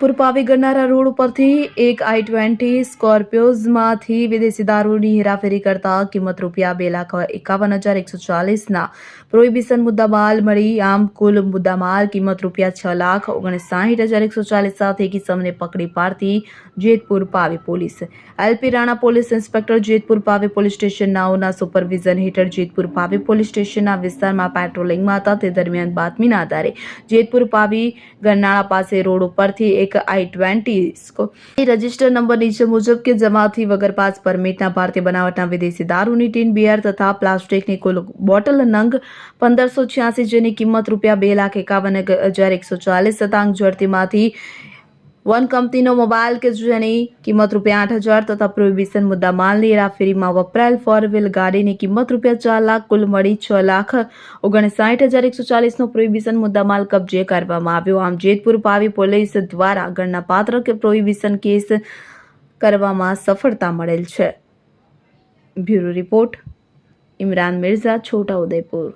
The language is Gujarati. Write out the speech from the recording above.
પૂર્પાવી ગરનારા રોડ ઉપરથી એક i20 સ્કોર્પિયોઝમાંથી વિદેશી દારૂની હેરાફેરી કરતા કિંમત ₹2,51,140ના પ્રોહિબિશન મુદ્દામાલ મળી. આમ કુલ મુદ્દામાલ કિંમત ₹6,59,140 સાથે કિસમને પકડી પાડતી Jetpur Pavi police. LP Rana police inspector Jetpur Pavi police station નાઓના સુપરવિઝન હેઠળ જેતપુર પાવી પોલીસ સ્ટેશનના વિસ્તારમાં પેટ્રોલિંગમાં હતા. તે દરમિયાન બાતમીના આધારે જેતપુર પાવી ગરનાળા પાસે રોડ ઉપરથી એક i20 રજિસ્ટર નંબર નીચે મુજબ કે જેમાંથી વગર પાસ પરમિટના ભારતીય બનાવટના વિદેશી દારૂની ટીન, બિયર તથા પ્લાસ્ટિકની કુલ બોટલ નંગ 1586 જેની કિંમત ₹2,51,140 તથા ઝડતીમાંથી વન કંપનીનો મોબાઈલ કે જેની કિંમત ₹8,000 તથા પ્રોહિબિશન મુદ્દામાલની હેરાફેરીમાં વપરાયેલ ફોર વ્હીલ ગાડીની કિંમત ₹4 લાખ કુલ મળી ₹6,59,140નો પ્રોહિબિશન મુદ્દામાલ કબજે કરવામાં આવ્યો. આમ જેતપુર પાવી પોલીસ દ્વારા ગણનાપાત્ર પ્રોહિબિશન કેસ કરવામાં સફળતા મળેલ છે. Bureau report Imran Mirza, Chhota Udepur.